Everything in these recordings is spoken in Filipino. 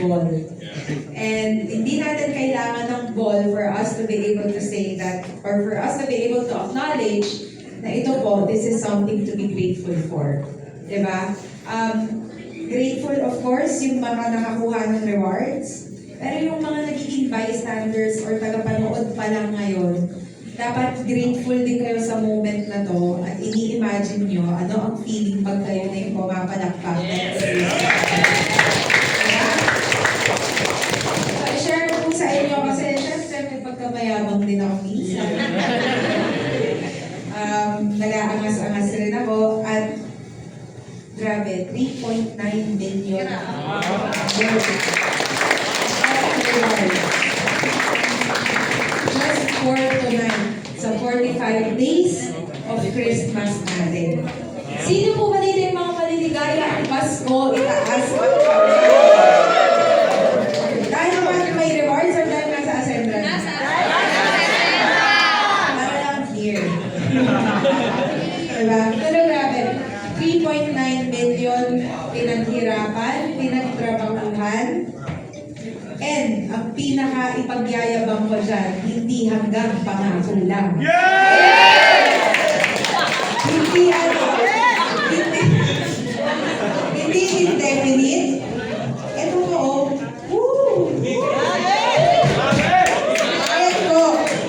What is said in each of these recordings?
ball. And hindi natin kailangan ng ball for us to be able to say that, or for us to be able to acknowledge na ito po, this is something to be grateful for. Diba? Grateful, of course, yung mga nakakuha ng rewards. Pero yung mga nagiging bystanders or tagapanood pa lang ngayon, dapat grateful din kayo sa moment na to at ini-imagine nyo ano ang feeling pag kayo na yung pumapalakpak. I-share ko po sa inyo kasi syempre may pagkamayabang din ako minsan. Nag-aangas-angas rin ako at grabe, 3.9 million. Just for tonight, sa 45 days of Christmas natin. Sino po ba nila yung mga maliligaya ang Pasko? Itaas mo. Dahil ba may rewards or dahil nasa assembly? Nasa assembly! Para lang here. Diba? Pero grabe, 3.9 million pinaghirapan, pinagtrabahuhan, and ang pinaka-ipagyayabang ko dyan, hindi hanggang pangako lang. Hindi hindi indefinite. Ito po, woo! Ito,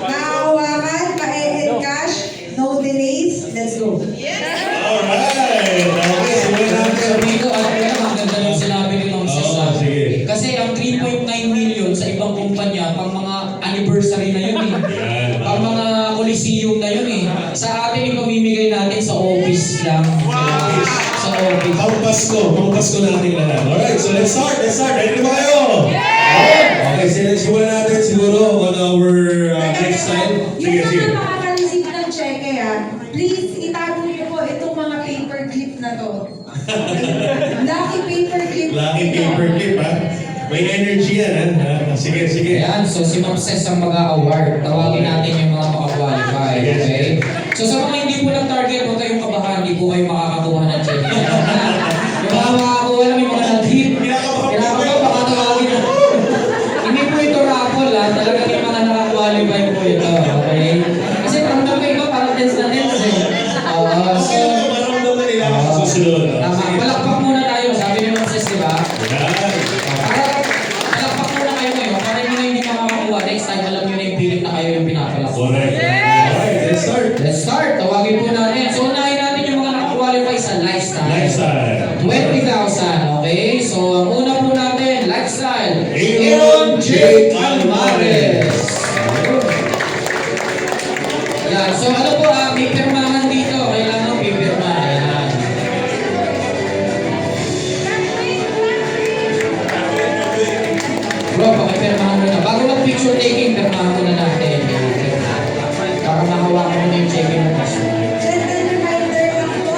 nakahawakan, pa-e-encash, no delays, let's go. Alright! Okay, simulan natin. Dito, maganda yung sinabi ni Ma'am Cesar. Sige. Kasi ang 3.9 million sa ibang kumpanya, pang mga anniversary na yun eh. Pang mga coliseum na yun eh. Sa atin, ipamimigay natin sa office lang. Sa office. Pang Pasko na ating lahat. Alright, so let's start. Ready na ba kayo? Okay, simulan natin siguro on our next time. Sige, Yung sige. mga makaka-receive ng cheque please itago niyo po itong mga paper clip na to. Lucky paper clip. Lucky paper clip, ha? May energy yan, ha? Sige. Ayan, so si Ma'am Ces ang mag-a-award. Tawagin natin yung mga makakwalify, okay? So sa mga hindi po ng target, huwag kayong kabahan, hindi po kayo makakakuha ng check. Yung mga makakakuha lang, yung mga nag-hit. Kinakabahan, baka tawagin na. Hindi po ito raffle, ha? Talagang yung mga nakakwalify po ito, okay? Kasi ramdam ko iba, parang tense na tense, eh. Okay, maramdaman nila sa susunod. Tama, palakpak muna tayo, sabi ni Ma'am Ces, di ba? Palakpak muna kayo ngayon, para hindi makakakuha. Next time, alam nyo na yung pilit na kayo yung pinapalakpak. Correct. Alright, let's start. Let's start. Tawagin po natin. So, unahin natin yung mga nakakwalify sa lifestyle. 20,000. Okay? So, ang una po natin, lifestyle. Aaron J. Alvarez. Yan. So, ano po, may pirmahan dito. Kailangan may pirma. Yan. Bro, pakipirmahan mo na. Bago mag-picture taking, pirmahan mo na natin. Yan. Para mahawakan mo na yung check-in mo kasi. Gentle reminder lang po,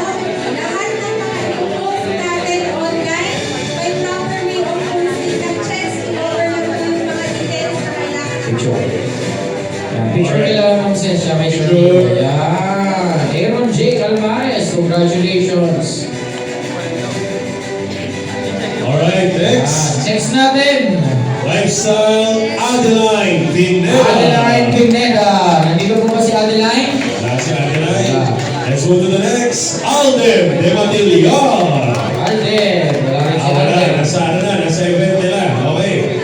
lahat ng mga i-post natin online, may proper way of posting ng checks in order lang po yung mga details na kailangan. Picture. Yan. Picture nila ng sensya. May Picture. Yan. Aaron J. Alvarez. Congratulations. Alright, next. Next natin. Lifestyle Adeline Pineda. Adeline Pineda. Nandito po ba si Adeline? Wala si Adeline. Let's move to the next. Alden de Matilion. Alden. Wala rin si Alden. Nasa event nila. Okay.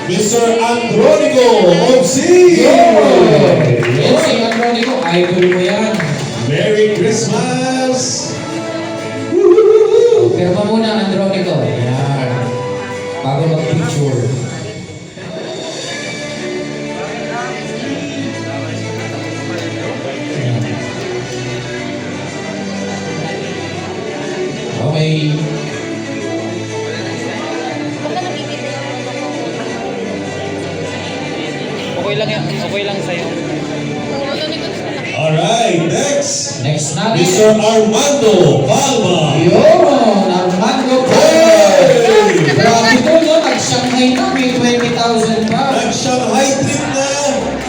Mr. Andronico Obsi. Yan si Andronico. Idol mo yan. Merry Christmas. Pirma muna, Andronico. Yan. Bago mag-picture. Okay. Okay lang sa'yo. Alright, next. Next natin. Mr. Armando Palma. Yun! Armando Perez! Grabe po, no? Nag-Shanghai na. May 20,000 pa. Nag-Shanghai trip na.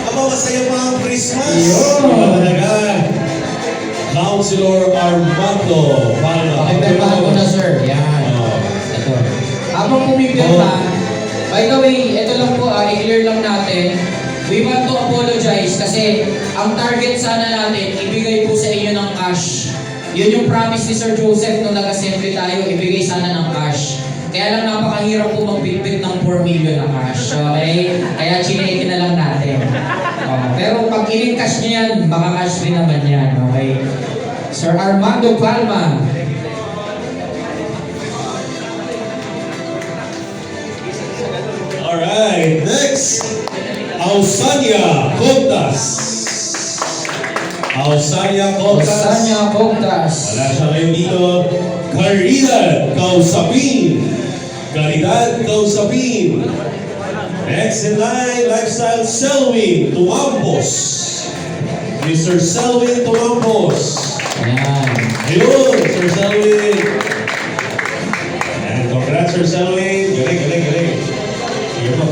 Aba, masaya pa ang Christmas. Yun. Iba talaga. Councilor Armando Palma. Pakipirmahan ko na, sir. Yan. Oh. Ito. Habang pumipirma, i-clear lang natin. We want to apologize kasi ang target sana natin, ibigay po sa inyo ng cash. Yun yung promise ni Sir Joseph nung nag-assembly tayo, ibigay sana ng cash. Kaya lang napakahirap po magbitbit ng 4 million na cash. Okay? Kaya chineke na lang natin. Pero pag in-cash niya yan, maka-cash rin naman yan. Okay? Sir Armando Palma. Alright, next, Ausania Contas. Ausania Contas. Osanya Coctas. Wala siya ngayon dito. Caridad Causapin. Caridad Causapin. Next in line, Lifestyle Selwyn Tuambos. Mr. Selwyn Tuambos. Ayan. Ayun, Sir Selwyn. And congrats, Sir Selwyn. Galing, galing, galing. Sige po.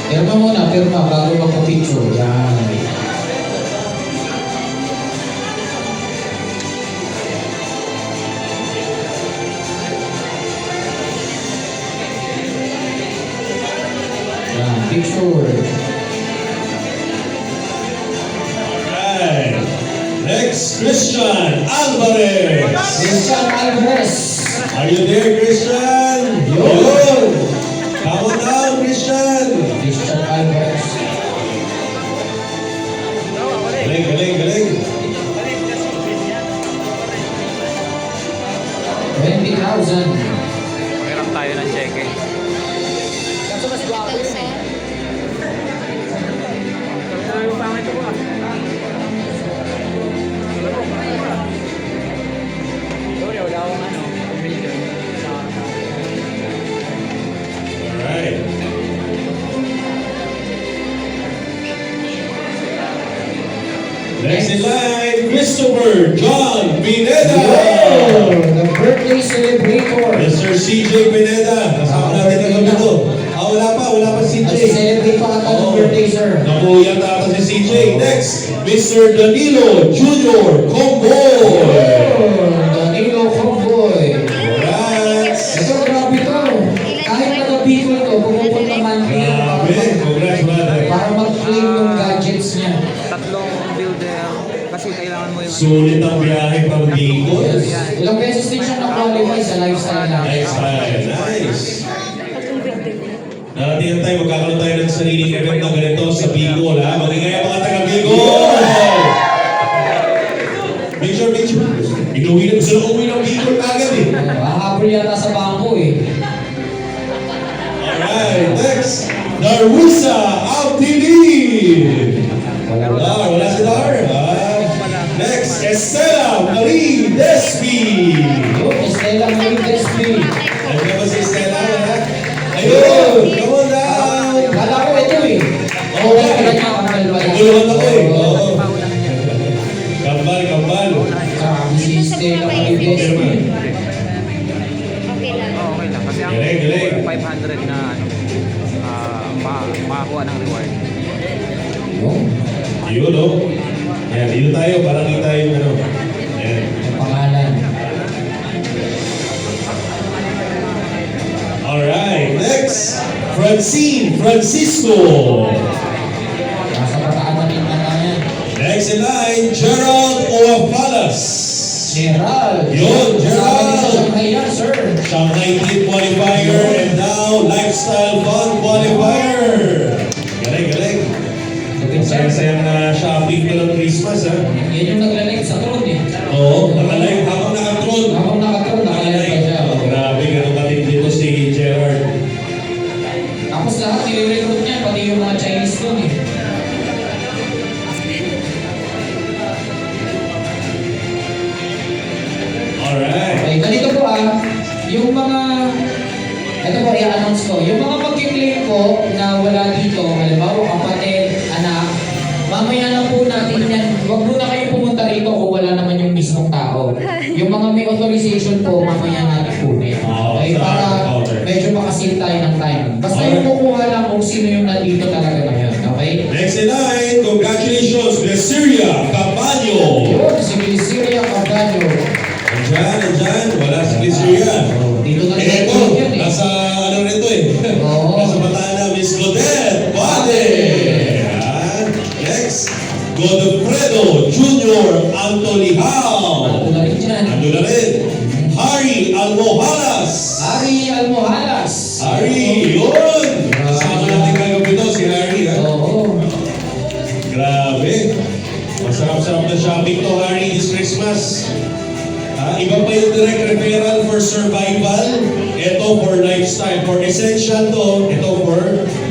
Pirma muna, pirma, bago magpa-picture. Yan. Yan, picture. Alright. Next, Christian Alvarez. Christian Alvarez. Are you there, Christian? Yun. Come on down, Christian. Christian Alvarez. Galing, galing, galing. 20,000. Pakiram tayo ng cheque. Alright. Next in line, Christopher John Pineda. The birthday celebrator. Mr. CJ Pineda. Kasama natin na kami to. Wala pa CJ. Nag-celebrate pa ka ng birthday, sir. Nakuya na si CJ. Next, Mr. Danilo Junior Comboy. Danilo Comboy. Congrats. Ito, grabe to. Kahit taga-Bicol to, pumupunta man Grabe. Congrats, brother. para mag-claim yung gadgets niya. Tatlong builder. Kasi kailangan mo yung... Sulit ang biyahe pang Bicol. Ilang beses din siya na-qualify sa lifestyle natin. Lifestyle. Nice. Narating tayo, magkakaroon tayo ng sariling event na ganito sa Bicol, ha? Magigaya mga taga-Bicol! Picture, picture. Inuwi na, gusto na umuwi ng Bicol agad eh. Mahabol yata sa bangko eh. Alright, next. Darwisa Altini. Wala si Dar. Next, Estela Marie Despi. Yun, Estela Marie Despi. Ano ba si Estela? Ayun! Come on down! Kala ko ito eh. Oo, wala ka niya. Kamal pala. Naguluhan ako eh. Oo. Kambal, kambal. Grabe si Estela Marie Despi. Okay lang. Kasi ang Galing, galing. 500 na ano, makakuha ng reward. Yun. Yun, no? Yan, dito tayo para kita yung ano. Yan. Ang pangalan. Alright, next. Francine Francisco. Nasa bataan na rin na yan. Next in line, Gerald Oafalas. Gerald. Yun, Sabi ni sa Gerald. Shanghai yan, sir. Shanghai Team Qualifier and now Lifestyle Fun Qualifier. Galing, galing. Masaya-sayang na shopping ko ng Christmas, ha? Yan yung naglalag sa throne eh. Oo, nakalive habang nakatron. Habang nakatron, nakalag pa siya. Oh, grabe, ganun katindi ko si Gerard. Tapos lahat nire-recruit niya, pati yung mga Chinese doon eh. Alright. Okay, ganito po yung mga, ito po i-announce ko, yung mga pag-claim ko na wala dito, halimbawa kapatid, anak, mamaya na po natin yan, huwag muna kayo pumunta rito kung wala naman yung mismong tao. Yung mga may authorization po, mamaya natin kunin. Okay, sa para counter. medyo makasil tayo ng time. Basta yung kukuha lang kung sino yung nandito talaga ngayon, okay? Next in line, congratulations, Blesiria Campaño. Yun, si Miliceria Carvalho. Andyan, wala si Blesiria. Dito na Eh, ito, rin yan eh. nasa ano nito eh. Oo, Solihao. Ano na rin dyan? Ando na rin. Harry Almohalas. Ari Almohalas. Harry, yun! Kasama natin kagabi to, si Harry, ha? Oo. Grabe. Masarap-sarap na shopping to, Harry, this Christmas. Iba pa yung direct referral for survival. Ito for lifestyle. For essential to, ito for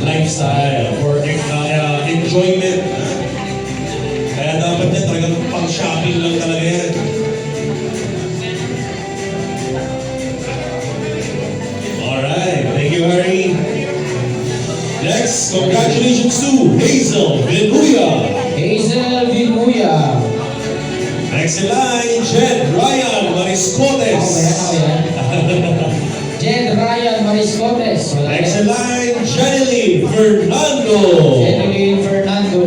lifestyle. For enjoyment. Kaya dapat yan, talagang pang-shopping lang talaga yan. Alright, thank you, Harry. Next, congratulations to Hazel Vinuya. Hazel Vinuya. Next in line, Jed Ryan Mariscotes. Ako yan. Jed Ryan Mariscotes. Wala Next yan. in line, Jenny Fernando. Jeneline Fernando.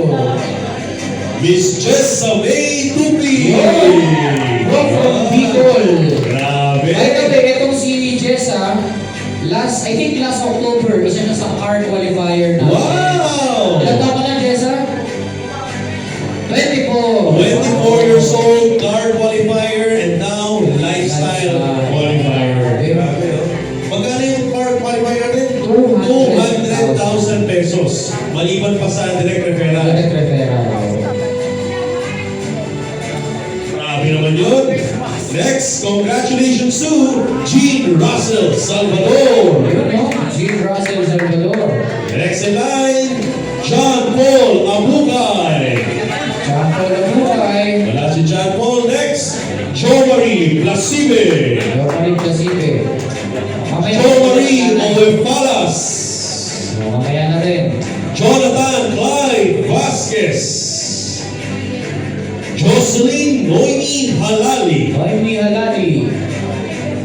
Miss Jessa May Tupi. Go from Bicol. Grabe. Ay, tabi, itong si Jessa, I think last October, isa na sa car qualifier na. Wow! Ilan taon ka na, Jessa? 24. 24 years old, car qualifier, and now lifestyle qualifier. Grabe, oh. Magkano yung car qualifier natin? 200,000 pesos. Maliban pa sa direct referral. Direct referral. Grabe naman yun. Next, congratulations to Gene Russell Salvador. Yun, no? Gene Russell Salvador. Next in line, John Paul Abugay. John Paul Abuhay. Wala si John Paul. Next, Jo Marie Plasibe. Yokarin Casibe. Jo Marie Oefalas. Mamaya na rin. Jonathan Clyde Vasquez. Jocelyn Noemi Halali. Noemi Halali.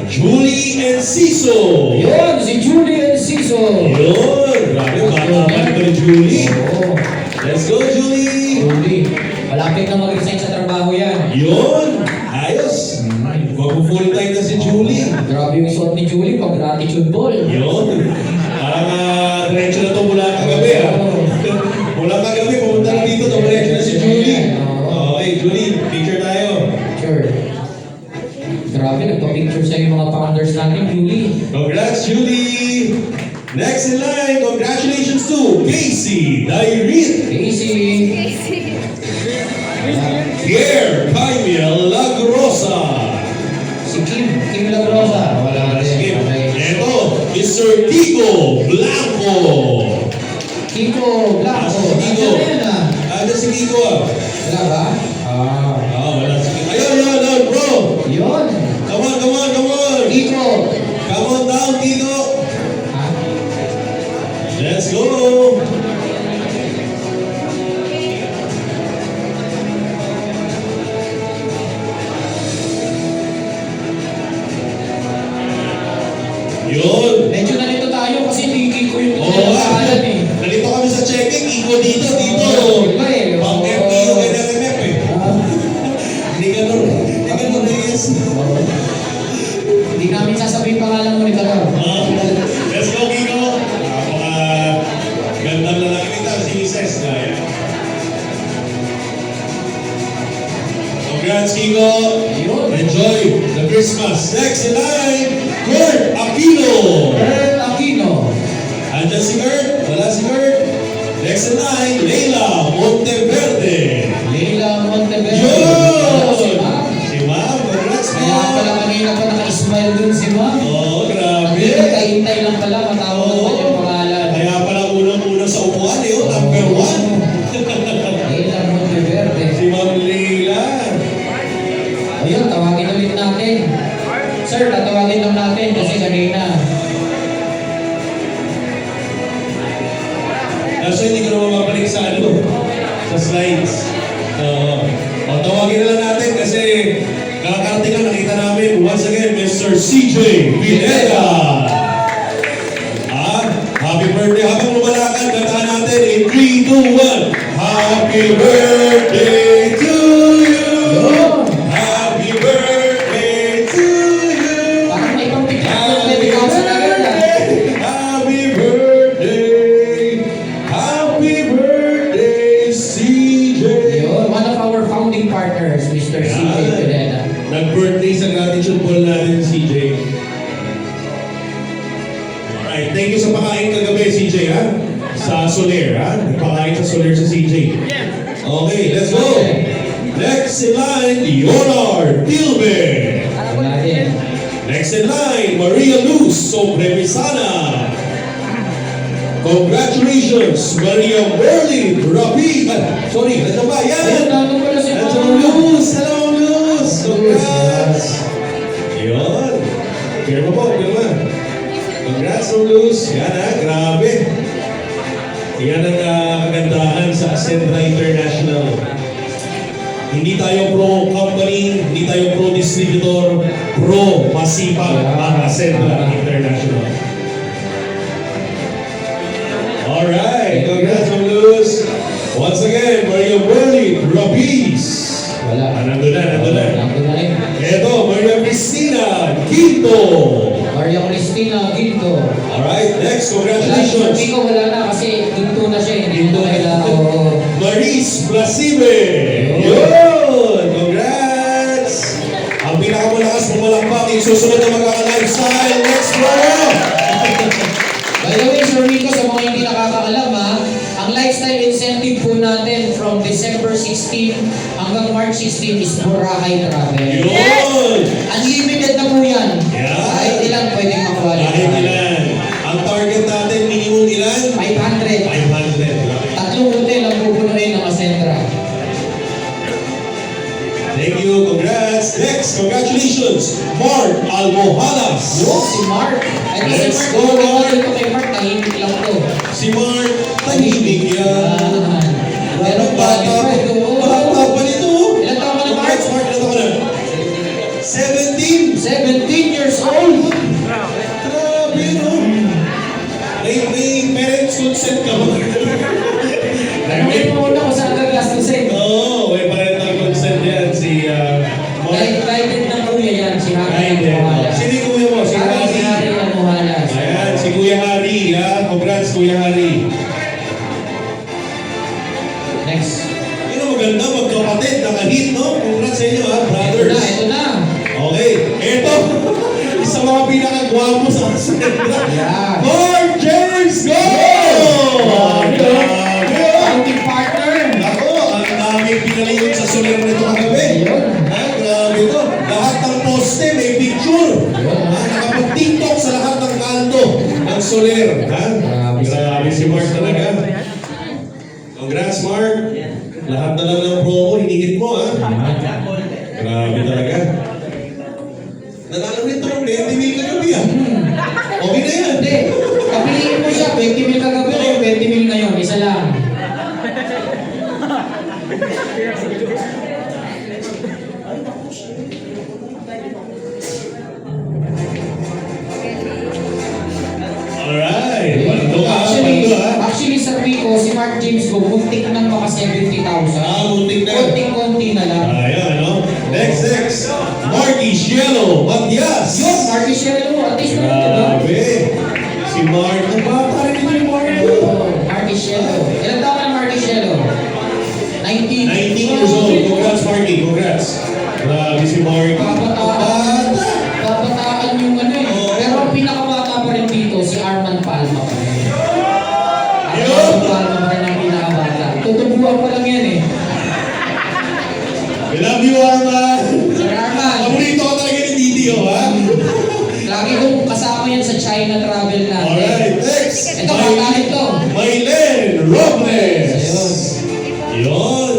Julie Enciso. Yun, si Julie Enciso. Yun, grabe, bata ni Julie. Oo. Let's go, Julie. Julie. Malapit na mag-resign sa trabaho yan. Yun, ayos. Mag-full time na si Julie. Grabe yung suot ni Julie pag gratitude ball. Yun. Parang diretso na to mula kagabi, ha? Mula kagabi, pumunta na dito, diretso na si Julie. Okay, Julie, picture tayo. Sure. Grabe, nagpa-picture sa yung mga founders natin, Julie. Congrats, Julie. Next in line, congratulations to Casey Dairit. Casey. Pierre Jaimiel Lagrosa. Si Kim Lagrosa. Wala na Skip. rin. Okay. Ito, Mr. Kiko Blanco. Kiko Blanco. Si Kiko. Ano yan ah? Ano si Kiko, ah? Wala ba? Wala si Kiko. Ayun, bro. Yun. Come on. Kiko. Come on down, Kiko. Ha? Let's go. Yun. Medyo nalito tayo kasi hindi Kiko yung Oo, pinakalan eh. nalito kami sa checking. Kiko dito. Iba eh. Pang Oo. FPO kay RMF eh. Ah. Hindi ganun, Reyes. Hindi namin sasabihin pangalan mo ni Tagar. Let's go, Kiko. Gandang lalaki nito, si Mrs. Gaya. Congrats, Kiko. Yun. Enjoy the Christmas. Next in line, Kurt Aquino. Earl Aquino. Andyan si Kurt? Wala si Kurt? Next in line, Leila Monteverde. Leila Monteverde. Yun! Si Ma'am. Si Ma'am, congrats, Kaya Ma'am. pala kanina pa naka-smile dun si Ma'am. Oo, grabe. Kahintay lang pala, matawag Oo. naman yung pangalan. Kaya pala unang-una sa upuan, number 1. Leila Monteverde. Si Ma'am Leila. Ayun, tawagin ulit natin. Sir, tatawagin lang natin kasi kanina. So hindi ko na mababalik sa sa slides. O tawagin na lang natin kasi kakarating lang nakita namin once again Mr. CJ Pineda. Happy birthday. Habang lumalakad, kantahan natin in 3, 2, 1. Happy birthday to you. Happy birthday to you. Parang may pang picture ko, may bigaw sa agad na. Happy birthday. Happy birthday, CJ. Yun, one of our founding partners, Mr. CJ Alright, thank you sa pakain kagabi, CJ, ha? Sa Soler, ha? Nagpakain sa Soler sa CJ. Okay, let's go! Next in line, Leonard Tilbe. Wala din. Next in line, Maria Luz Sobremisana. Congratulations, Maria Merlin Rapi. Sorry, ano ba? Ayun, Yan! nandun pala si Hello, Mama. Luz! Hello, Luz! Congrats! Yun. Pirma po, pirma. Congrats, Luz. Yan ha, grabe. Yan ang kagandahan sa Ascendra International. Hindi tayo pro company, hindi tayo pro distributor, pro masipag ang Ascendra International. Alright, congrats, Luz. Once again, Maria Merlin Rapiz. Wala. Nandun na. Nandun na rin. Eto, Maria Cristina Quinto. Maria Cristina Ginto. Alright, next, Hindi congratulations. ko wala na kasi Ginto na siya. Ginto na kailangan ko. Maris Plasibe. Yun! Congrats! Ang pinakamalakas pumalakpak, yung susunod na magkaka-lifestyle. Next program! By the way, Sir Rico, sa mga hindi nakakaalam ha, ang lifestyle incentive po natin from December 16 hanggang March 16 is Boracay Travel. Yun! Unlimited na po yan. Yeah. Kahit ilan pwedeng makuha. Kahit ilan. Ang target natin, minimum ilan? 500. 500. Tatlong hotel ang pupunuin ng Ascendra. Thank you, congrats. Next, congratulations, Mark Almohadas. Yo, si Mark. Ito si Let's Mark. go, Kung Mark. ito kay Mark, tahimik lang to. Si Mark, tahimik yan. Pero Bata pa nito. Ilan taon ka na, Mark? Congrats, Mark, ilan taon ka na? 17. 17 years old. Grabe, no? May parents consent ka ba? Tanungin mo muna kung saan ka gastusin. Oo, may parental consent yan si Mark. Guided ng kuya yan, si Harry Ayun. Almohadas. Sino yung kuya mo? Si Si Harry Harry. Almohadas. Ayan, si Kuya Harry, ha? Congrats, Kuya Harry. Next. Yun ang maganda, magkapatid, nakahit, no? Congrats sa inyo, ha, brothers. Ito na. Okay, eto. Isa mga pinakagwapo sa Ascendra. Yan. Mark James, go! Grabe, Outing partner. Ako, ang daming pinalingon sa soler nito kagabi. Ayun. Ha, grabe to. Lahat ng poste may picture. Ha, nakapag-tiktok sa lahat ng kanto ng soler. Ha? Grabe si Mark talaga. Congrats, Mark. Lahat na lang ng promo, hinihit mo, ha? Grabe talaga. Nanalo nito ng 20 mil kagabi, ha? Okay na yan. Hindi. Kapiliin mo siya, 20 mil kagabi o 20 mil ngayon. Isa lang. Alright. Pando ka, pando, ha? Actually, sa Rico, si Mark James ko, muntik nang maka 70,000. Muntik na. Konting-konti na lang. Ayan, ano? Next. Marky Cielo Matias. Yun, Marky Shelo, at least na ito, diba? Grabe. Si Mark. Ang bata rin ito ni Mark. Marky Shelo. Ilan taon ka na Marky Shelo? 19. 19 years old. Congrats, Marky. Congrats. Grabe si Mark. Kabataan. Bata. Kabataan yung ano eh. Oo. Pero ang pinakabata pa rin dito, si Arman Palma pa rin. Yun. Arman Palma pa rin ang pinakabata. Tutubuan pa lang yan eh. We love you, Arman. Sir Arman, Paborito ka talaga ni Tito, ha? lagi kong kasama yan sa China travel natin. Alright, next. Ito, bata ito. Maylen Robles. Ayun. Yun.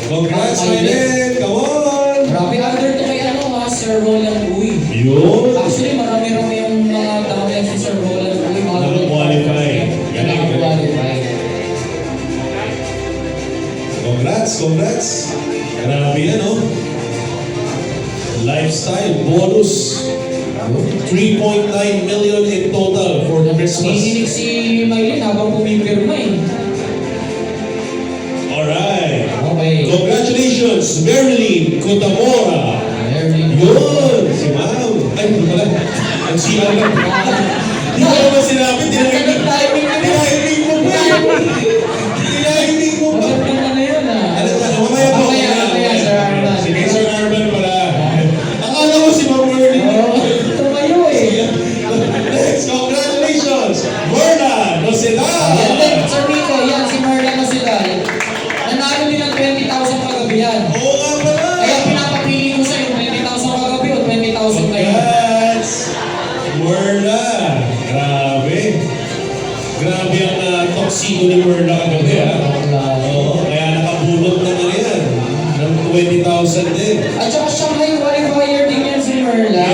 Congrats, Maylen. Come on. Grabe, under to kay ano ha, Sir Roland Uy. Yun. Actually, marami-rami yung mga downline si Sir Roland Uy. Nakakwalify. Galing, Nakakwalify. Congrats. Grabe yan, no? Lifestyle bonus. 3.9 million in total for Christmas. Nanginginig si Maylin habang pumipirma eh. Alright. Okay. Congratulations, Marilyn Cotamora. Marilyn. Yun, si Ma'am. Ay, hindi pala. Ang siya lang. Hindi ko naman sinabi, tinahimik mo pa. Tinahimik mo pa. Maganda na yun ah. Ano ka, mamaya po. Mamaya, Sir Arman. Sige, Sir Arman pala. Akala ko si Ma'am Marilyn. Oo, tumayo eh. Next, congratulations, sila. Yan din, Sir Rico, yan, si Marlon Osidal. Nanalo din ng 20,000 kagabi yan. Oo nga pala. Kaya pinapapili ko sa'yo, 20,000 kagabi o 20,000 ngayon. Congrats! Merla! Grabe. Grabe ang toxido ni Merla kagabi ha. Oo, kaya nakabulot naman yan. Ng 20,000 din. At saka Shanghai qualifier din yan si Merla.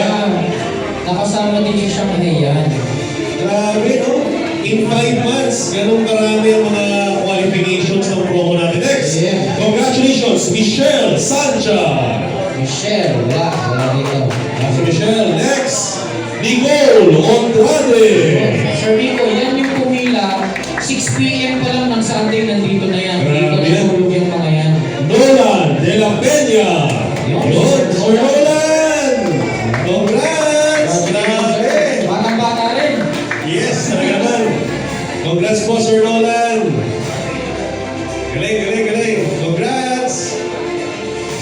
Nakasama din yung Shanghai yan. Grabe, no? In 5 months, ganun karami ang mga qualifications ng promo natin. Next, Yeah. congratulations, Michelle Sancha. Michelle, wala dito. Si Michelle. Next, Nicole Andrade. Sir Rico, yan yung pumila. 6 p.m. pa lang ng Sunday, nandito na yan. Dito Grabe na yan. tulog yung mga yan. Nolan de la Peña. Yun, Yun, Sir Sir Nolan. Congrats. Grabe. Batang-bata rin. Yes, talaga naman. Congrats po, Sir Nolan. Galing, galing, galing. Congrats.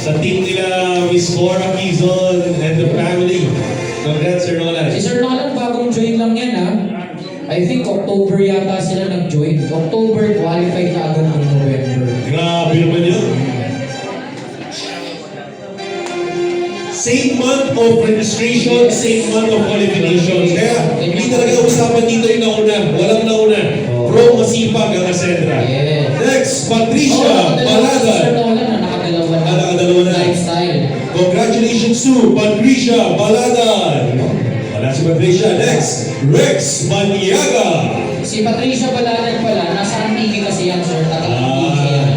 Sa team nila, Miss Cora Quizon and the family. Congrats, Sir Nolan. Si Sir Nolan, bagong join lang yan ha. I think October yata sila nag-join. October qualified na agad ng November. Grabe naman yun. Same month of registration, same month of qualifications. Kaya hindi talaga usapan dito yung nauna. Walang nauna. Pro masipag ang Asedra. Yes. Next, Patricia Sir Balagan. Nolan na nakadalawa na. Nakadalawa na. Lifestyle. Congratulations to Patricia Balagan. Wala si Patricia. Next, Rex Maniaga. Si Patricia Balalan pala, nasa Antique kasi yan, sir. Taga-Antique yan.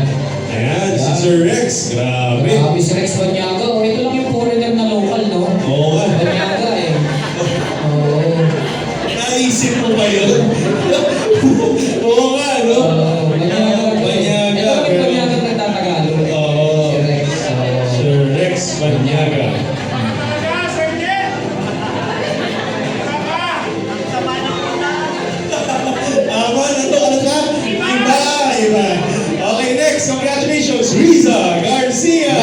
Ayan, si Sir Rex. Grabe. Grabe si Rex Banyaga. Oh, ito lang yung foreigner na local, no? Oo nga. Banyaga eh. Oo. Naisip mo ba yun? Oo nga, no? Banyaga. Banyaga. Ito lang yung Banyaga nagtatagalog. Oo. Si Rex. Sir Rex Banyaga. Ano ka? Iba. Okay, next. Congratulations, Riza Garcia.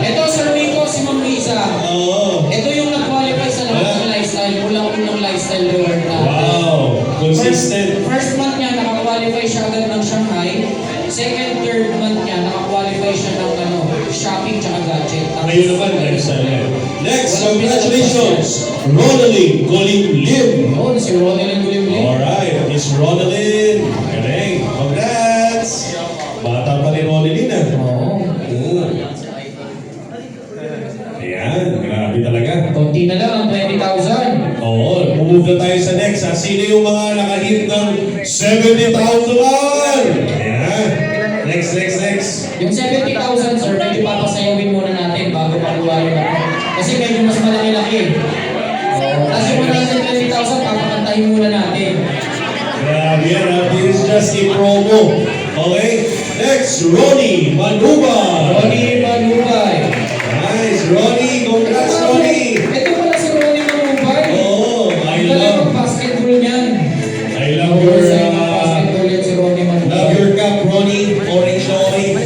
Ito, Sir Rico, si Ma'am Riza. Oo. Ito yung nag-qualify sa lahat ng lifestyle. Unang lifestyle reward natin. Wow. Consistent. First month niya, nakakwalify siya agad ng Shanghai. Second, third month niya, nakakwalify siya ng shopping tsaka gadget. Ngayon naman, lifestyle yan. Next, congratulations, Ronaldin Golim Lim. Yun, si Ronald Gulimlim. Alright, Miss Ronaldin. Galing. Congrats. Bata pa ni Ronaldin ah. Oo. Ayan, grabe talaga. Konti na lang ang 20,000. Oo, move na tayo sa next. Ha? Sino yung mga nakahit ng 70,000? Ayan. Next. Yung 70,000, sir, medyo papasayawin muna natin bago makuha yun ako. Kasi medyo mas malaki-laki. Tapos yung 120,000, papakantahin muna natin. Grabe yan ha. This is just a promo. Okay? Next, Ronnie Manuba. Ronnie Manubay. Nice, Ronnie. Congrats, Ronnie. Ito pala si Ronnie Manubay. Oh, I Ang galing love, mag-basketball niyan. I love your, Basketball yan si Ronnie love Manubay. your cap, Ronnie. Orange na orange.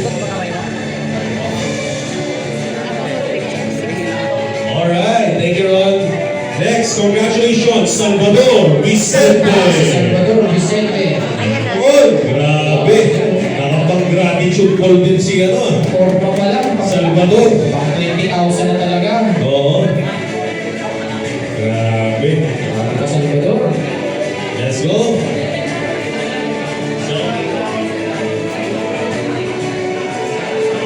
Alright, thank you, Ron. Next, congratulations, Salvador Vicente. Salvador Vicente. Oh, grabe. Nakapag-gratitude call din si Forma pa lang. Salvador. Pang 20,000 na talaga. Oo. Grabe. Grabe ka, Salvador. Let's go.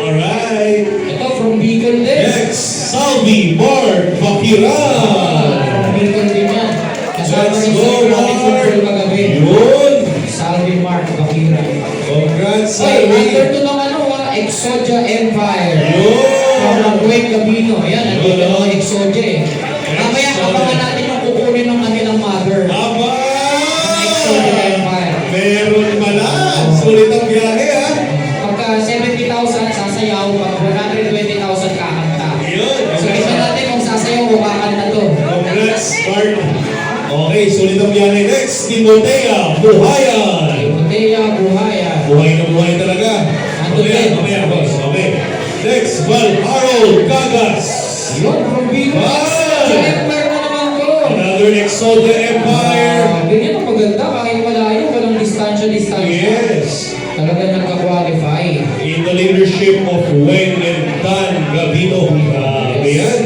Alright. Ito, from Bicol din. Next, Salvi Mark Bakiran. From Bicol din yan. Kasama Let's rin go, sa United Football Mark. kagabi. Yun. Salvi Mark Bakira. Congrats, Ay, Salvi. under to ng Exodia Empire. Yun. From Langway, Gabino. Ayan, nandito Yun. ng Exodia eh. Mamaya, abangan natin yung kukunin ng kanilang mother. Aba! Exodia Empire. Meron pala. Sulit ang biyahe, ha? Pagka 70,000 sasayaw, pag 120,000 kakanta. Yun. So, ito natin kung sasayaw o kakanta to. Congrats, Mark. Okay, sulit ang biyahe. Next, Timotea Buhayan. Butea Buhaya. Buhay talaga. Mamaya, boss. Okay. Next, Val Harold Cagas. Yun, from Bicol. Wow! So, Empire na naman to. Another Exodia Empire. Ganyan ang maganda, kahit malayo, walang distansya talaga nagka-qualify. In the leadership of Weng and Dan Gabino. Grabe yan.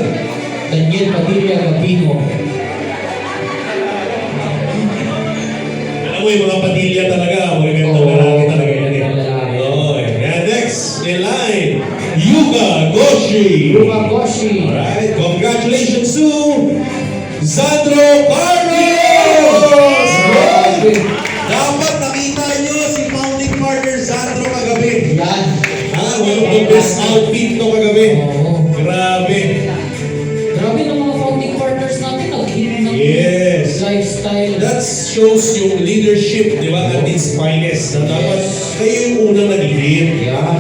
Daniel Padilla Gabino. Alam mo yung mga Padilla talaga, mga gandang lalaki talaga yan. Gandang lalaki. Oh, and next in line, Yuga Goshi. Luka Goshi. Alright, congratulations to Sandro Carlos! Grabe. Dapat nakita nyo si founding partner Sandro kagabi. Yan. One of the best outfit to kagabi. Oo. Grabe. Grabe ng mga founding partners natin. Nag-hit ng Yes. lifestyle. That shows yung leadership, di ba, at its finest. Na dapat kayo yung unang nag-lead. Yan.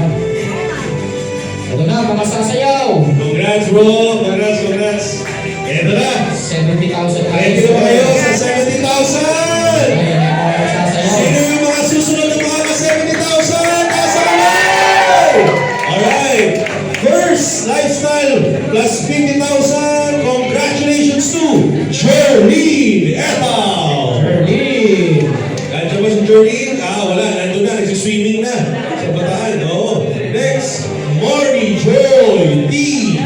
Ito na, mga sasayaw. Congrats bro! Congrats! Eto na! 70,000 Ready na ba kayo sa 70,000? Ayan ang mga sasayaw. Sino yung mga susunod na mga 70,000? Nasa kamay! Alright! First, lifestyle plus 50,000. Congratulations to Jerlene Etal! Early. Nandiyan ba si Jerlene? Wala. Nandun na. Nagsiswimming na. Sa bataan. Oo. Next, Marnie Joy T.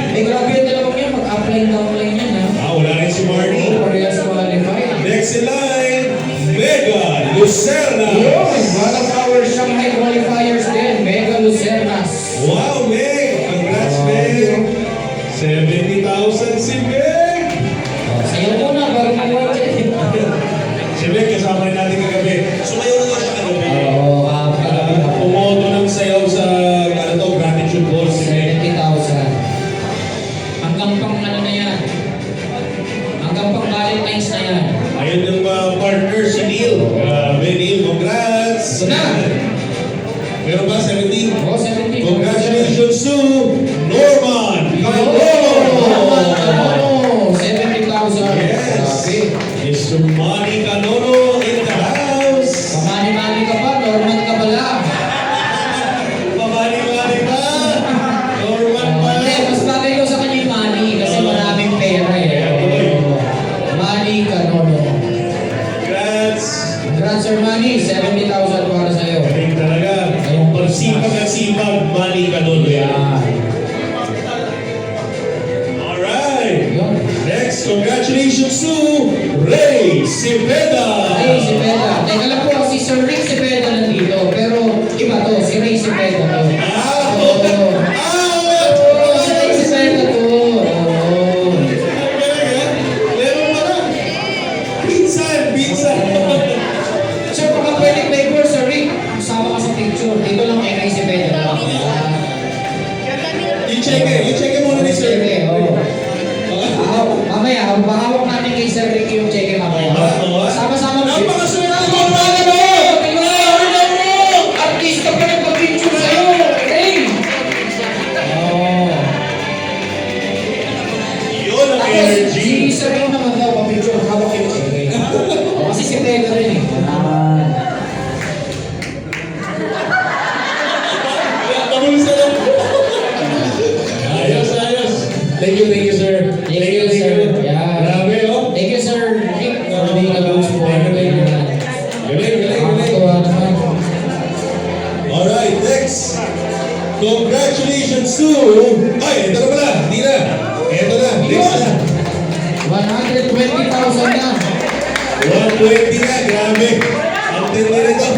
Eh, grabe yung dalawang yan. Mag-apply downline yan, ha? Wala rin si Marnie. Parehas qualified. Next in line, Vega Lucerna. Yun, one of our Shanghai qualifiers din, Mega Lucernas. Wow, Meg! Congrats, Meg! 70,000 si Meg! Sayaw muna, bago mag-watch it. Si Meg, kasama rin natin kagabi. Sumayaw na nga siya kagabi. Oo, kagabi na po. Pumoto ng sayaw sa, gratitude balls si Meg. 70,000. Hanggang pang ano na yan. Hanggang pang Valentine's na yan. Ayun yung partner, si Neil. Neil, congrats! Ito na. Meron ba? 70? Oo, 70. Congratulations to Norman Canono! Ano? 70,000. Yes! Grabe. Mr. Manny Canono in the house! Kamani-mani ka pa, Norman ka pala. Pamani-mani ba? Norman ba? Hindi, mas bagay ko sa kanya yung money kasi maraming pera eh. Money ka, no. Congrats! Congrats, Sir Manny. 70,000 para sa'yo. Galing talaga. Ang pagsipag at sipag, Manny Canono yan. Yan. Alright! Yun. Next, congratulations to Ray Cepeda! Ray Cepeda. Teka lang po, si Sir Rick Cepeda nandito. Pero iba to, si Ray Cepeda to. Oo. Si Ray Cepeda to. Oo. Meron ba na? Pinsan! Sir, baka pwede favor, Sir Rick. Sama ka sa picture. Dito lang kay Ray Cepeda. I-check muna ni Sir. Cheque, oo. Mamaya, bahawak natin kay Sir Rick yung cheque mamaya. Sama-sama. Napakaswerte mo, Ano mo? Artista pa rin pag-picture sa'yo. Hey! Oo. Yun ang Tapos, energy. si Sir Rick naman daw pag-picture. Hawak yung cheque. Kasi si Pedro rin eh. Ayos. Thank you, sir. Thank you, sir. Yeah. Grabe, oh. Thank you, Sir Rick. For being a good sport. Galing. Nakakatuwa naman. Alright, next. Congratulations to... Ay, ito na pala. Hindi na. Ito na. Next na. 120,000 na. 120 na. Grabe. Ang tindi nito.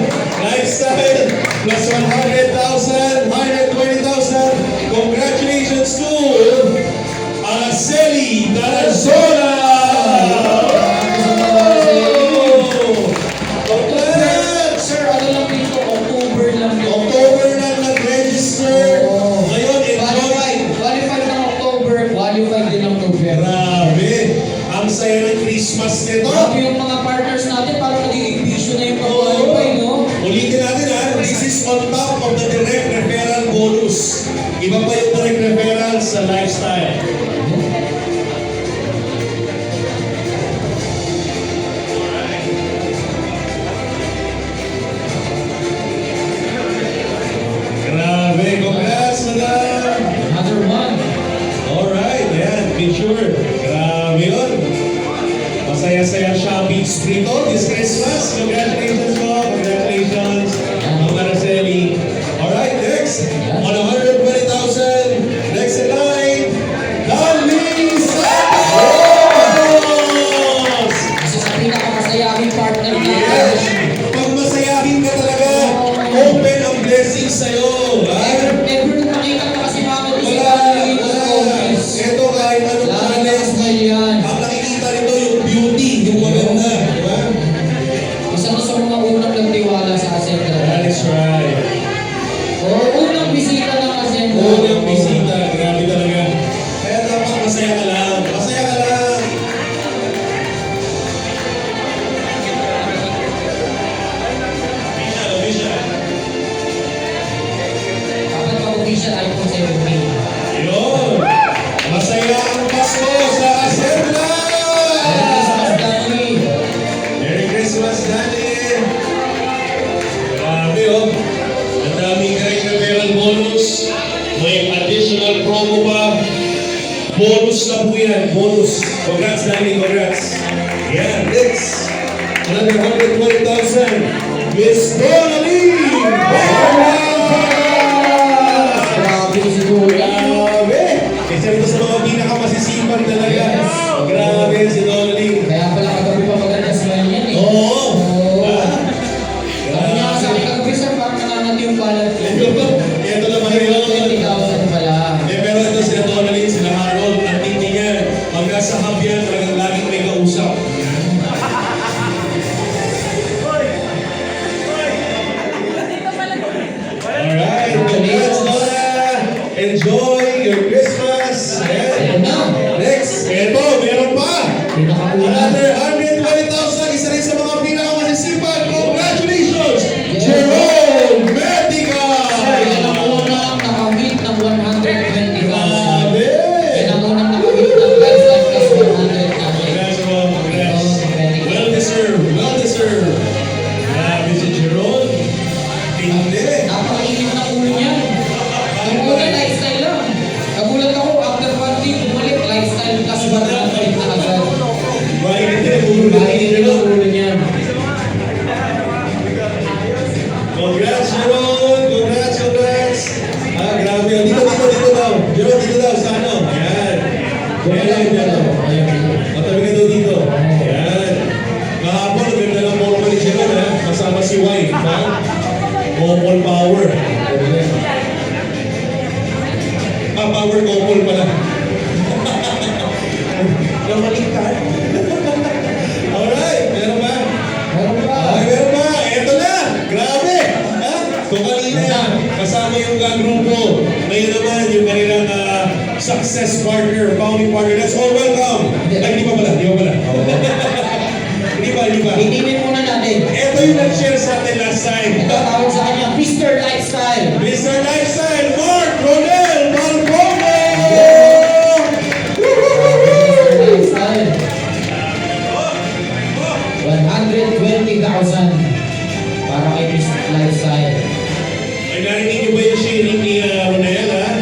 Lifestyle plus 100,000. 120,000. Congratulations to Araceli Tarazona. Congrats! Sir, ano lang dito? October lang yun. October na nag-register. Ngayon, Qualified ng October, qualified din ng November. grabe. Ang saya ng Christmas nito. Grabe yung mga partners natin, parang nagiging vision na yung pag-qualify, no? Ulitin natin ha, this is on top of the direct referral bonus. Iba pa yung direct referral sa lifestyle. yan. Bonus. Congrats, Danny. Congrats. Yan. Next. Another 120,000. Miss Donalie! Grabe si Kuya. Grabe! Isa ito sa mga pinakamasisipan talaga. Grabe si Donalie. Kaya pala kagabi pa maganda smile yan eh. Oo. Ah. Sabi niya sa akin kagabi sir, parang nangangat yung balat ko. Ito naman yun. 20,000 pala. Pero ito sila Donalie, sila Harold, ang tindi niya. Pag nasa hub yan, talagang laging may kausap. Alright, congrats Donna! Enjoy your Christmas! Ayun Ayan. na. Next, eto, meron pa! Pinakauna. Another 120,000, isa rin sa mga pinakamasisipan. Congratulations! Jerome Medica! Yan ang unang nakamit ng 120,000. Grabe! Yan ang unang nakamit ng lifetime plus 100 natin. Congrats, Jerome. Congrats. Well deserved. Well deserved. Grabe si Jerome. Hindi. Napakainit na ulo niya. Ang una, lifestyle lang. Nagulat ako, after party, bumalik, lifestyle plus 100 na agad. Mainit din. Ulo na Mainit na ulo niya. Congrats, Jerome! Congrats, congrats! Ah, grabe. Dito daw. Jerome, dito daw. Sa ano? Ayan. Ayan, ayan. Matabi ka daw dito. Ayan. Kahapon, ang ganda ng forma ni Jerome, ha? Kasama si wife, ha? Couple power. Ah, power couple pala. Namalikan. Alright, meron ba? Meron pa. Okay, meron ba? Eto na! Grabe! Ha? Kung kanina, kasama yung grupo. Ngayon naman, yung kanilang success partner, founding partner. Let's all welcome! Ay, di pa pala. Hindi pa. Pininin muna natin. Ito yung nag-share sa atin last time. Ito tawag sa kanya, Mr. Lifestyle. Mr. Lifestyle, Mark Ronel Malcomo! Mr. Lifestyle. 120,000 para kay Mr. Lifestyle. Ay, narinig niyo ba yung sharing ni Ronel, ha?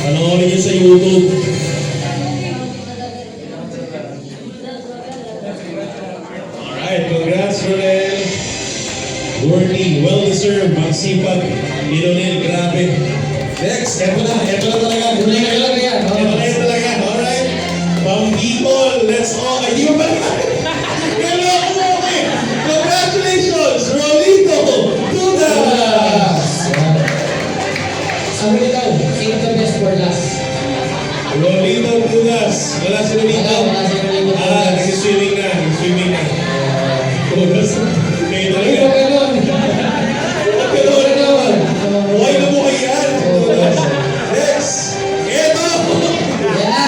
Panoorin niyo sa YouTube. Alright, congrats, Ronel. Worthy, well-deserved, magsipag. Ni Ronel, grabe. Next, eto na talaga. Ito na yung talaga yan. Ito na talaga, alright? From people, let's all, ay di ba pala? Hello, okay. Congratulations, Rolito Dudas! Sabi ko daw, save the best for last. Rolito Dudas. Wala si Rolito. Wala si Rolito Dudas. Ah, nag-swimming na. Dudas. Kayo Ay, talaga. huwag ganun. Huwag ganun. Buhay na buhay yan. Dudas. Next. Eto.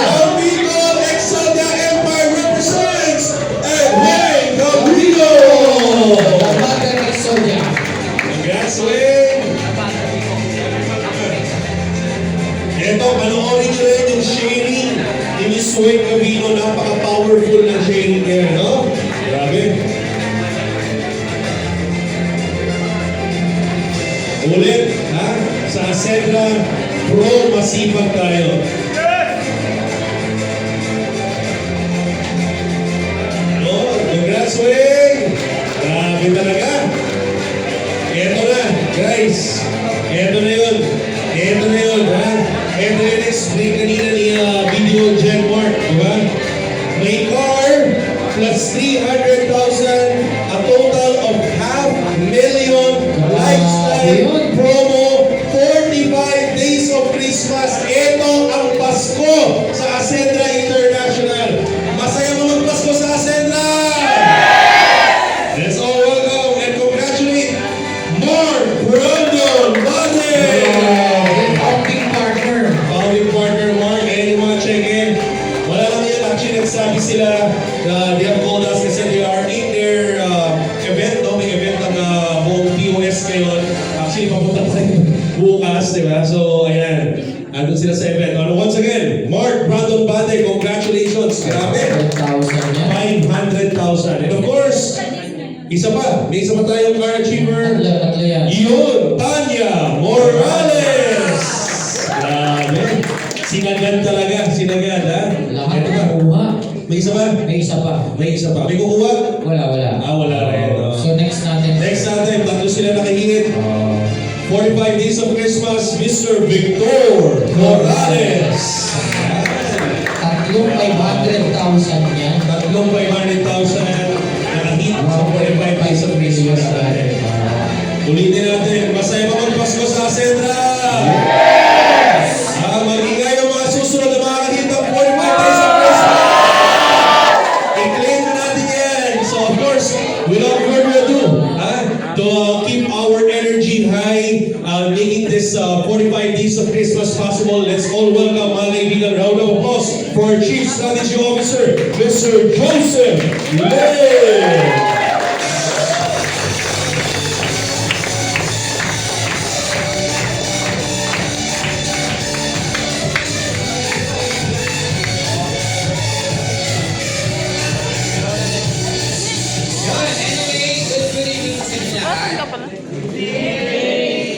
From Bicol, Exodia Empire represents Edwin Gabriel. The Mother Exodia. Congrats, Wayne. Eto, panoorin nyo rin yung sharing ni Miss Wayne Gavino. Napaka-powerful ng sharing niya, no? Grabe. Ulit, ha? Sa Ascendra, pro masipag tayo. Oh, congrats, Wayne! Grabe talaga. Eto na, guys. Eto na yun, ha? Eto na yung explain kanina ni Video Gen Mark, di ba? May car plus 300,000, a total of 500,000 lifestyle promo, 45 days of Christmas. Ito ang Pasko sa Ascendra International. Masaya mo mag-Pasko sa Ascendra! Let's all welcome and congratulate Mark Brandon Bade! Founding partner. Founding partner Mark, and yung mga check-in. Wala lang yan, actually nagsabi sila na they have called us kasi they are in their event, no? May event ng buong POS ngayon. Actually, papunta pa tayo bukas, di ba? So, ayan. Andun sila sa event. Once again, Mark Brandon Bade, congratulations. Grabe. 100,000 yan. 500,000. And of course, isa pa. May isa pa tayong car achiever. Tatlo yan. Yun, Tanya Morales! Grabe. Sinagad talaga, sinagad ha? Lahat Ano ba? nakuha. May isa ba? May isa pa. May isa pa. May kukuha? Wala. Wala rin. So next natin. Next natin, tatlo sila nakahingit. 45 Days of Christmas, Mr. Victor Morales. Tatlong 500,000 yan. Tatlong 500,000 nakahit sa 45 Days of Christmas natin. Ulitin natin, masaya pa magpasko sa Ascendra! Yes! Mag-ingay ang mga susunod na mga kahit ng 45 Days of Christmas! I-claim na natin yan! So of course, without further ado, to keep our energy high, making this 45 Days of Christmas possible, let's all welcome mga kaibigan, round of applause for our Chief Strategy Officer, Mr. Joseph Lay! Anyway, good evening sa inyo lahat.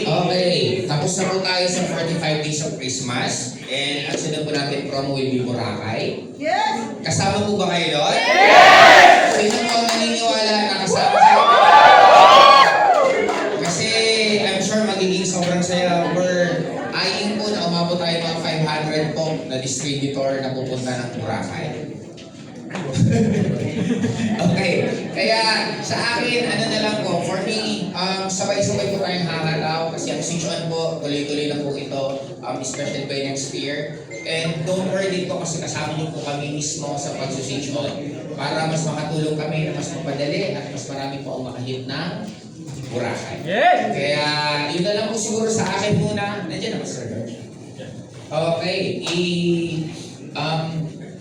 Okay, tapos na po tayo sa 45 Days of Christmas. And ang sunod po natin promo will be Boracay. Yes! Kasama po ba kayo doon? Yes! Sino po ang naniniwala na kasama kayo? Kasi I'm sure magiging sobrang saya. We're eyeing po na umabot tayo mga 500 po na distributor na pupunta ng Boracay. Okay, kaya sa akin, ano na lang po, for me, sabay-sabay po tayong hakataw kasi ang switch on po, tuloy-tuloy na po ito, especially by next year. And don't worry dito kasi kasama niyo po kami mismo sa pag-switch on para mas makatulong kami na mas mapadali at mas marami po ang makahit na Boracay. Yes! Kaya yun na lang po siguro sa akin muna. Nandiyan na ba, Sir George? Okay,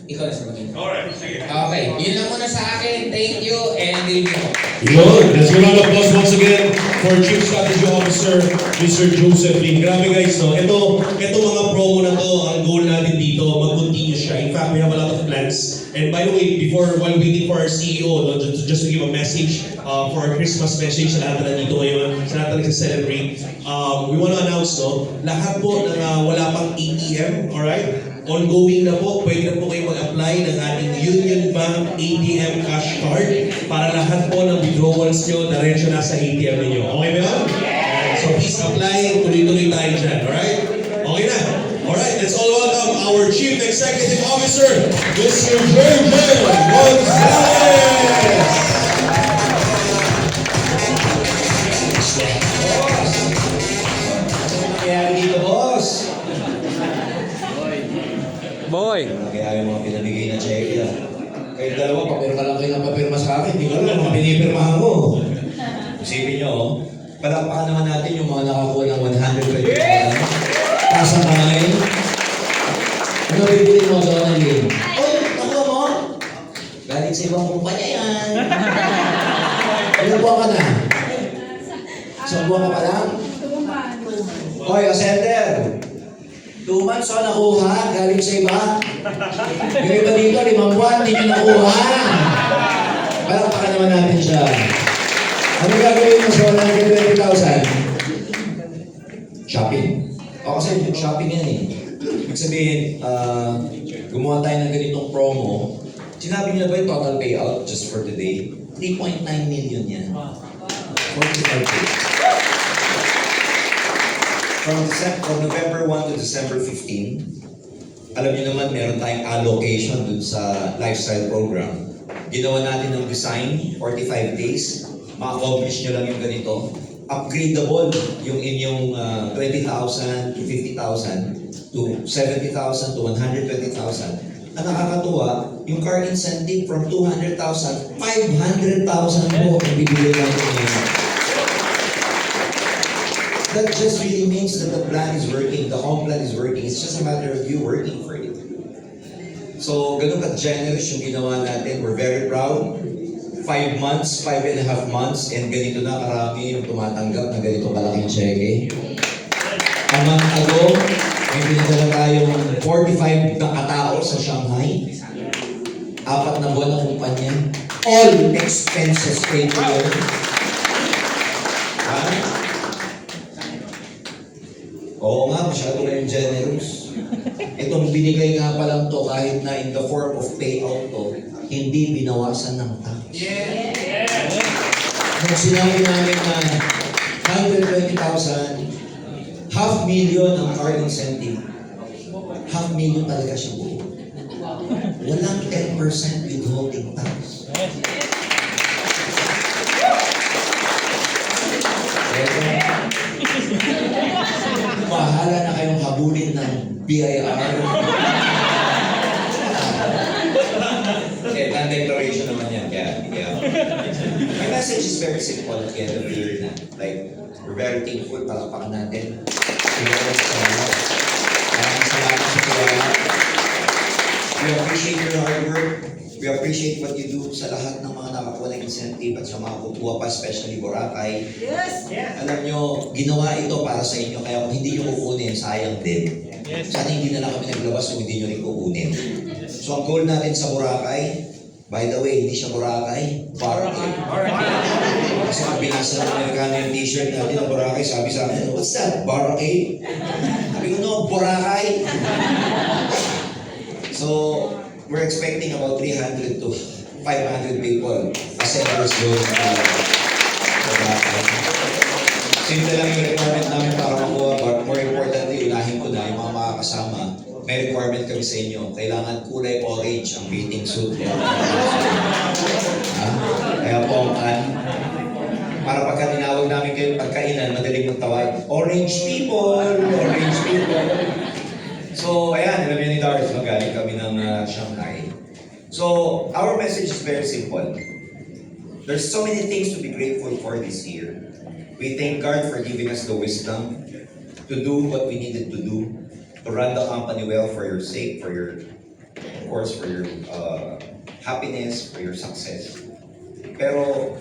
ikaw na sa mga. Alright, sige. Okay, yun lang muna sa akin. Thank you and review. Yun, let's give a round of applause once again for Chief Strategy Officer, Mr. Joseph Lee. Grabe guys, no? Ito mga promo na to, ang goal natin dito, mag-continue siya. In fact, we have a lot of plans. And by the way, while waiting for our CEO, no, just to give a message for our Christmas message sa lahat na nandito ngayon, sa lahat na nagsa-celebrate, we want to announce, no, lahat po ng wala pang ATM, alright? Ongoing na po, pwede na po kayo mag-apply ng ating Union Bank ATM cash card para lahat po ng withdrawals nyo diretso na sa ATM ninyo. Okay ba yun? So please apply, tuloy-tuloy tayo dyan, alright? Okay na? Alright, let's all welcome our Chief Executive Officer, Mr. J.J. Gonzalez! Kaya dito, boss. Boy! Kaya yung mga pinamigay na cheque yan. Kayo dalawa, papirma lang kayo ng papirma sa akin. Hindi ko alam, mga pinipirmahan ko. Isipin nyo, palakpakan naman natin yung mga nakakuha ng 120,000. Taas ang kamay. Ano bibili mo sa kanilin? Oh, nakuha mo? Galing sa ibang kumpanya yan. Ilang buwan ka na? Isang buwan ka pa lang? Hoy, Ascender! 2 months o nakuha, galing sa iba. Yung iba dito, 5 buwan, hindi nyo nakuha. Palakpakan naman natin siya. Ano gagawin mo sa 120,000? Shopping. O kasi shopping yan eh. Ibig sabihin, gumawa tayo ng ganitong promo. Sinabi nila ba yung total payout just for today? 3.9 million yan. 45 days. From November 1 to December 15, alam niyo naman meron tayong allocation dun sa lifestyle program. Ginawa natin ng design, 45 days, ma-accomplish nyo lang yung ganito. Upgradable yung inyong 20,000 to 50,000 to 70,000 to 120,000. Ang nakakatuwa, yung car incentive from 200,000, 500,000 po ang bibigyan natin ngayon. That just really means that the plan is working, the home plan is working. It's just a matter of you working for it. So, ganun ka-generous yung ginawa natin. We're very proud. 5 months, 5.5 months, and ganito na karami yung tumatanggap na ganito kalaking cheque. A month ago, may pinadala tayong 45 na katao sa Shanghai. 4 na buwan ang kumpanya. All expenses paid for. Oo nga, masyado na yung generous. Itong binigay nga pa lang to kahit na in the form of payout to, hindi binawasan ng tax. Nung sinabi namin na 120,000, 500,000 ang car incentive. 500,000 talaga siya buo. Walang 10% withholding tax. Bahala na kayong habulin ng BIR. Non-declaration naman yan, kaya. My message is very simple at the end of the year na. Like, we're very thankful, palakpakan natin. Salamat sa tiwala. We appreciate your hard work. We appreciate what you do sa lahat ng mga nakakuha ng incentive at sa mga kukuha pa, especially Boracay. Yes! Alam nyo, ginawa ito para sa inyo, kaya kung hindi nyo kukunin, sayang din. Sana hindi na lang kami naglabas kung hindi nyo rin kukunin. So ang goal natin sa Boracay, by the way, hindi siya Boracay, Boracay. Kasi pag binasa ng Amerikano yung t-shirt natin ng Boracay, sabi sa akin, what's that, Boracay? Sabi ko, no, Boracay. So, we're expecting about 300 to 500 people as settlers goes to Boracay. Simple lang yung requirement namin para makuha, but more importantly, unahin ko na yung mga makakasama. May requirement kami sa inyo. Kailangan kulay orange ang bathing suit. Kaya pongkan. Para pagka tinawag namin kayo pagkainan, madaling magtawag, orange people! Orange people! So, ayan, alam niyo ni Darius, magaling kami ng Shanghai. So, our message is very simple. There's so many things to be grateful for this year. We thank God for giving us the wisdom to do what we needed to do, to run the company well for your sake, for your, of course, for your happiness, for your success. Pero,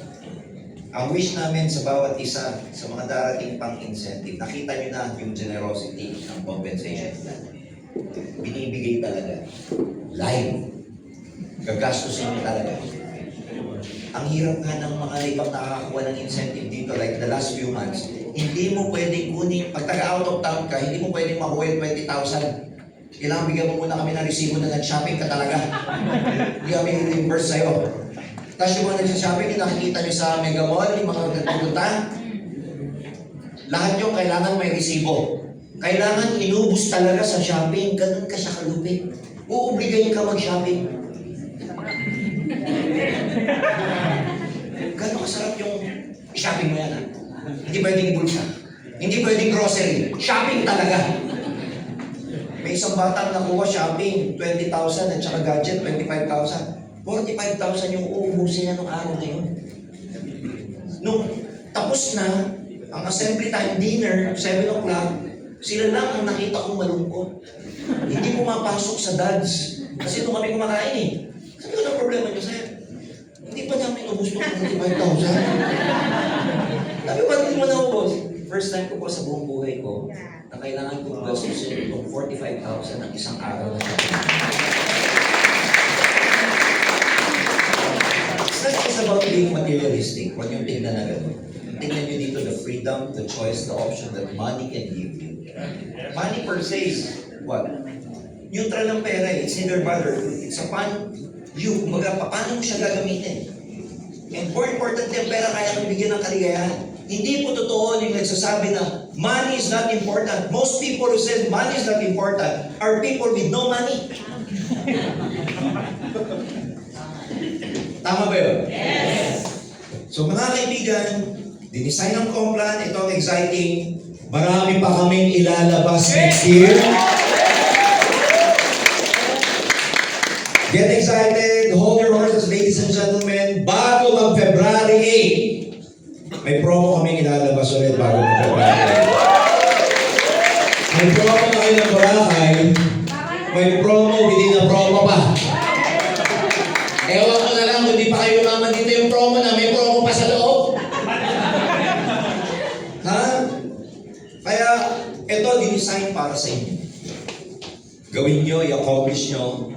ang wish namin sa bawat isa, sa mga darating pang incentive, nakita nyo na yung generosity ng compensation plan. Binibigay talaga. Live. Gagastusin nyo talaga. Ang hirap nga ng mga ibang nakakakuha ng incentive dito, like the last few months, hindi mo pwedeng kunin, pag taga-out of town ka, hindi mo pwedeng makuha yung 20,000. Kailangan bigyan mo muna kami ng resibo na nag-shopping ka talaga. Hindi kami reimburse sa'yo. Tapos yung mga nag-shopping, nakikita nyo sa Mega Mall, yung mga nagpupunta, lahat yung kailangan may resibo. Kailangan inubos talaga sa shopping, ganun ka siya kalupit. Uubligayin ka mag-shopping. Gano'n kasarap yung shopping mo yan, ha? Hindi pwedeng bulsa. Hindi pwedeng grocery. Shopping talaga. May isang batang nakuha shopping, 20,000 at saka gadget, 25,000. 45,000 yung uubusin niya nung araw na yun. Nung tapos na, ang assembly time dinner, 7 o'clock, sila lang ang nakita kong malungkot. Hindi pumapasok sa dads. Kasi nung kami kumakain eh. Sabi ko, anong problema niyo, sir? Hindi pa namin ubus ng 45,000. Sabi ko, hindi mo na ubus. First time ko po sa buong buhay ko na kailangan kong gastusin itong 45,000 ng isang araw na siya. It's not just about being materialistic. Huwag yung tingnan na gano'n. Tingnan nyo dito the freedom, the choice, the option that money can give you. Money per se is what? Neutral ang pera. It's neither bother. It's upon you. Kumbaga, paano mo siya gagamitin? And more importantly, ang pera kaya kang bigyan ng kaligayahan. Hindi po totoo yung nagsasabi na money is not important. Most people who say money is not important are people with no money. Tama ba yun? Yes! So mga kaibigan, dinesign ng Complan, ito ang exciting. Marami pa kaming ilalabas next year. Get excited, hold your horses, ladies and gentlemen. Bago mag-February 8, may promo kaming ilalabas ulit bago mag-February 8. May promo na kayo ng Boracay, may promo within a promo pa. Ewan ko na lang kung di pa kayo naman dito yung promo na may promo pa sa loob. Ha? Kaya, ito dinesign para sa inyo. Gawin nyo, i-accomplish nyo.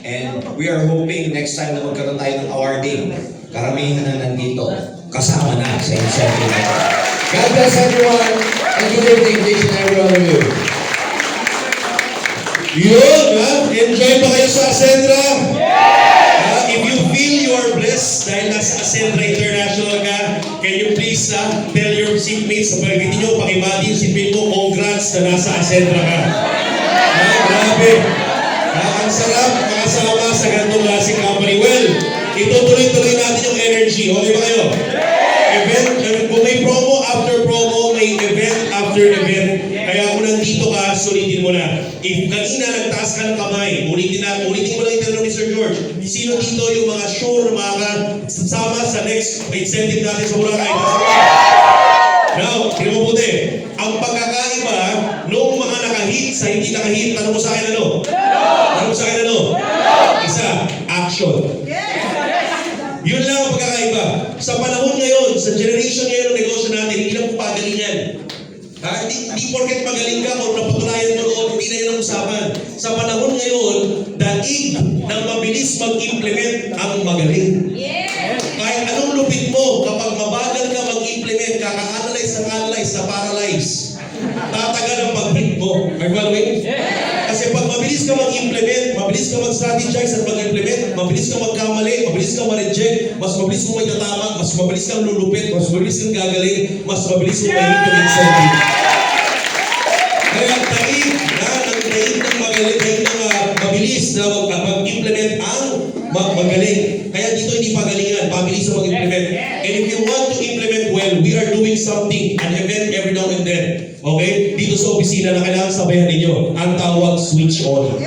And we are hoping next time na magkaroon tayo ng awarding, karamihan na nandito, kasama na sa incentive. God bless everyone, and good evening, each and every one of you. Yun, ha? Enjoy ba kayo sa Ascentra? If you feel you are blessed dahil nasa Ascentra International ka, can you please tell your seatmates sa paligid nyo, pakibati yung seatmate mo, congrats na nasa Ascentra ka. Grabe. Ang sarap makasama sa ganitong klaseng company. Well, itutuloy-tuloy natin yung energy. Okay ba kayo? Event, kung may promo after promo, may event after event. Kaya kung nandito ka, sulitin mo na. If kanina nagtaas ka ng kamay, ulitin mo lang yung tanong ni Sir George. Sino dito yung mga sure makakasama sa next incentive natin sa Boracay? Now, tingnan mo puti. Ang pagkakaiba, noong mga nakahit sa hindi nakahit, tanong mo sa akin ano? Tanong mo sa akin ano? Isa, action. Yun lang ang pagkakaiba. Sa panahon ngayon, sa generation ngayon ng negosyo natin, hindi lang po pagalingan. Hindi porket magaling ka o napatunayan mo noon, hindi na yan ang usapan. Sa panahon ngayon, daig ng mabilis mag-implement ang magaling. Kahit anong lupit mo, kapag mabagal ka mag-implement, kaka-analyze, na-paralyze. Tatagal ang pag-hit mo. Are you following? Kasi pag mabilis ka mag-implement, mabilis ka mag-strategize at mag-implement, mabilis ka magkamali, mabilis ka ma-reject, mas mabilis mo may tatama, mas mabilis kang lulupit, mas mabilis kang gagaling, mas mabilis mo mahigit yung incentive. Kaya taig ng magaling, taig ng mabilis na mag-implement ang magaling. Kaya dito hindi pagalingan, pabilis na mag-implement. And if you want to implement well, we are doing something, an event every now and then. Okay? Dito sa opisina na kailangan sabayan ninyo, ang tawag switch on.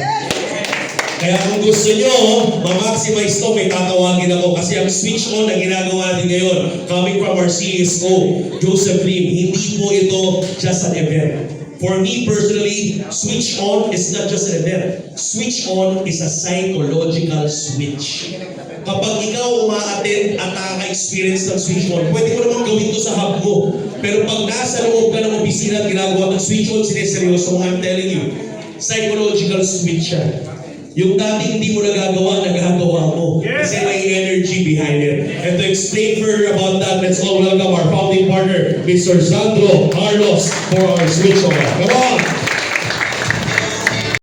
Kaya kung gusto nyo ma-maximize to, may tatawagin ako kasi ang switch on na ginagawa natin ngayon, coming from our CSO, Joseph Lim, hindi po ito just an event. For me personally, switch on is not just an event. Switch on is a psychological switch. Kapag ikaw umaattend at nakaka-experience ng switch on, pwede mo naman gawin to sa hub mo. Pero pag nasa loob ka ng opisina at ginagawa ng switch on, sineseryoso, I'm telling you, psychological switch siya. Yung dating hindi mo nagagawa mo. Kasi may energy behind it. And to explain further about that, let's all welcome our founding partner, Mr. Sandro Carlos, for our switch on. Come on!